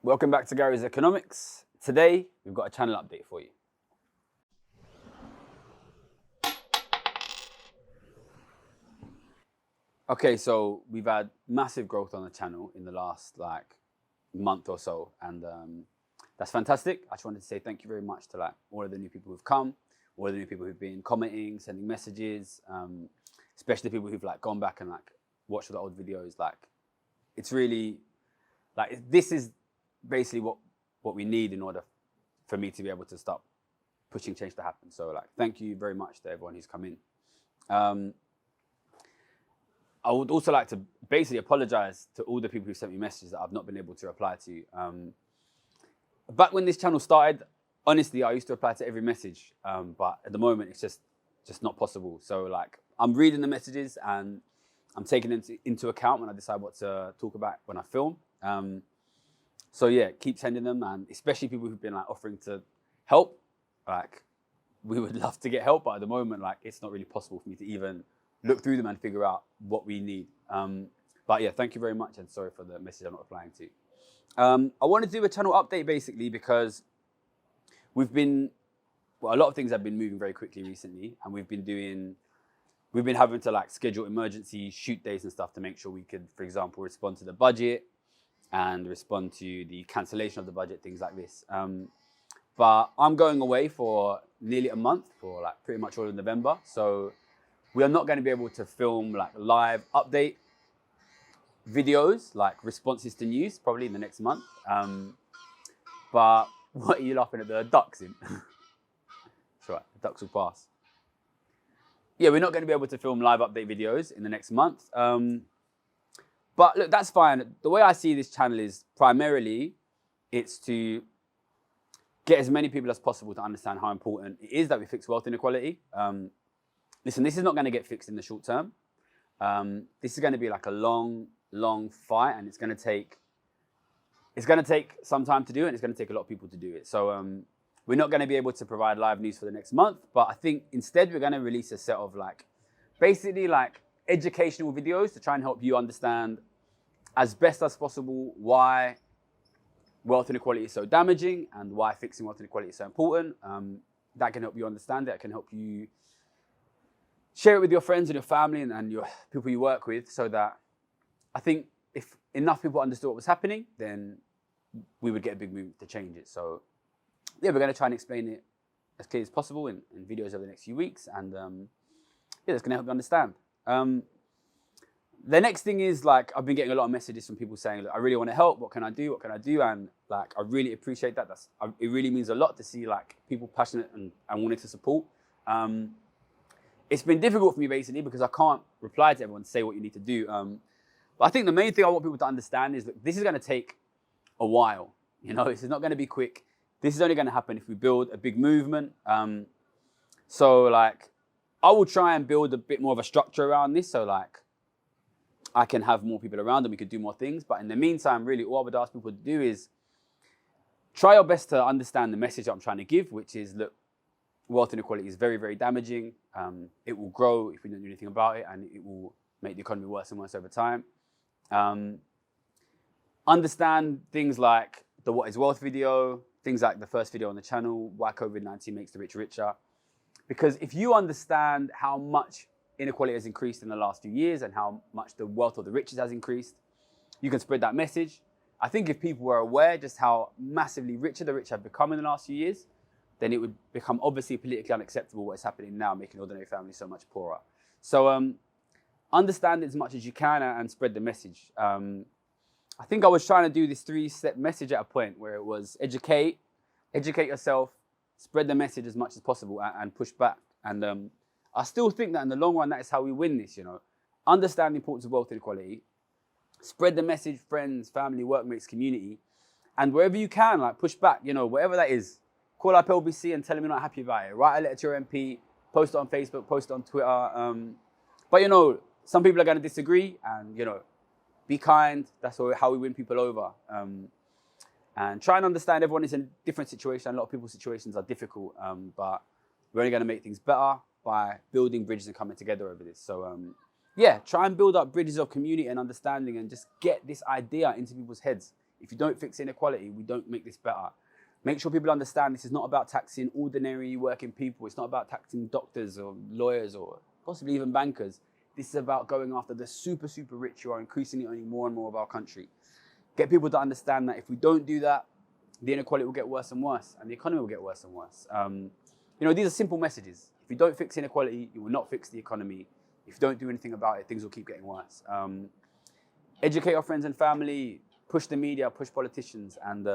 Welcome back to Gary's Economics. Today, we've got a channel update for you. Okay, so we've had massive growth on the channel in the last month or so, and that's fantastic. I just wanted to say thank you very much to all of the new people who've come, all of the new people who've been commenting, sending messages, especially people who've gone back and watched the old videos. It's really this is basically what we need in order for me to be able to start pushing change to happen. So thank you very much to everyone who's come in. I would also like to basically apologize to all the people who sent me messages that I've not been able to reply to. Back when this channel started, honestly, I used to reply to every message, but at the moment it's just not possible. So I'm reading the messages and I'm taking them into account when I decide what to talk about when I film. So yeah, keep sending them, and especially people who've been offering to help. We would love to get help, but at the moment, it's not really possible for me to even look through them and figure out what we need. But yeah, thank you very much, and sorry for the message I'm not replying to. I want to do a channel update basically because a lot of things have been moving very quickly recently, and we've been having to schedule emergency shoot days and stuff to make sure we could, for example, respond to the budget and respond to the cancellation of the budget, things like this. But I'm going away for nearly a month, for pretty much all of November. So we are not going to be able to film live update videos, responses to news, probably in the next month. But what are you laughing at the ducks in? It's all right, the ducks will pass. Yeah, we're not going to be able to film live update videos in the next month. But look, that's fine. The way I see this channel is primarily it's to get as many people as possible to understand how important it is that we fix wealth inequality. Listen, this is not going to get fixed in the short term. This is going to be a long fight, and it's going to take some time to do it, and it's going to take a lot of people to do it. So we're not going to be able to provide live news for the next month, but I think instead we're going to release a set of basically educational videos to try and help you understand as best as possible why wealth inequality is so damaging and why fixing wealth inequality is so important. That can help you understand it. It can help you share it with your friends and your family and your people you work with, so that I think if enough people understood what was happening, then we would get a big move to change it. So yeah, we're going to try and explain it as clear as possible in videos over the next few weeks, and yeah, that's going to help you understand. The next thing is I've been getting a lot of messages from people saying, look, I really want to help. What can I do? What can I do? And I really appreciate that. It really means a lot to see people passionate and wanting to support. It's been difficult for me basically because I can't reply to everyone and say what you need to do. But I think the main thing I want people to understand is that this is going to take a while. This is not going to be quick. This is only going to happen if we build a big movement. So I will try and build a bit more of a structure around this, so I can have more people around and we could do more things. But in the meantime, really all I would ask people to do is try your best to understand the message I'm trying to give, which is, look, wealth inequality is very, very damaging. It will grow if we don't do anything about it, and it will make the economy worse and worse over time. Understand things like the What is Wealth video, things like the first video on the channel, why COVID-19 makes the rich richer. Because if you understand how much inequality has increased in the last few years and how much the wealth of the richest has increased, you can spread that message. I think if people were aware just how massively richer the rich have become in the last few years, then it would become obviously politically unacceptable what is happening now, making ordinary families so much poorer. So understand it as much as you can and spread the message. I think I was trying to do this 3-step message at a point where it was educate yourself, spread the message as much as possible, and push back. And I still think that in the long run, that is how we win this, Understand the importance of wealth inequality, spread the message, friends, family, workmates, community, and wherever you can, push back, whatever that is. Call up LBC and tell them you're not happy about it. Write a letter to your MP, post it on Facebook, post it on Twitter. But some people are going to disagree, and be kind. That's how we win people over. And try and understand everyone is in a different situation. A lot of people's situations are difficult, but we're only going to make things better by building bridges and coming together over this. So yeah, try and build up bridges of community and understanding, and just get this idea into people's heads. If you don't fix inequality, we don't make this better. Make sure people understand this is not about taxing ordinary working people. It's not about taxing doctors or lawyers or possibly even bankers. This is about going after the super, super rich who are increasingly owning more and more of our country. Get people to understand that if we don't do that, the inequality will get worse and worse and the economy will get worse and worse. These are simple messages. If you don't fix inequality, you will not fix the economy. If you don't do anything about it, things will keep getting worse. Educate your friends and family, push the media, push politicians, and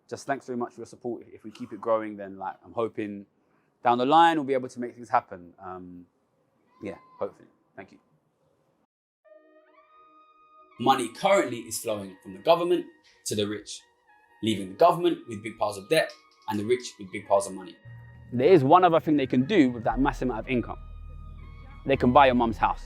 just thanks very much for your support. If we keep it growing, then I'm hoping down the line we'll be able to make things happen. Hopefully. Thank you. Money currently is flowing from the government to the rich, leaving the government with big piles of debt and the rich with big piles of money. There is one other thing they can do with that massive amount of income. They can buy your mum's house.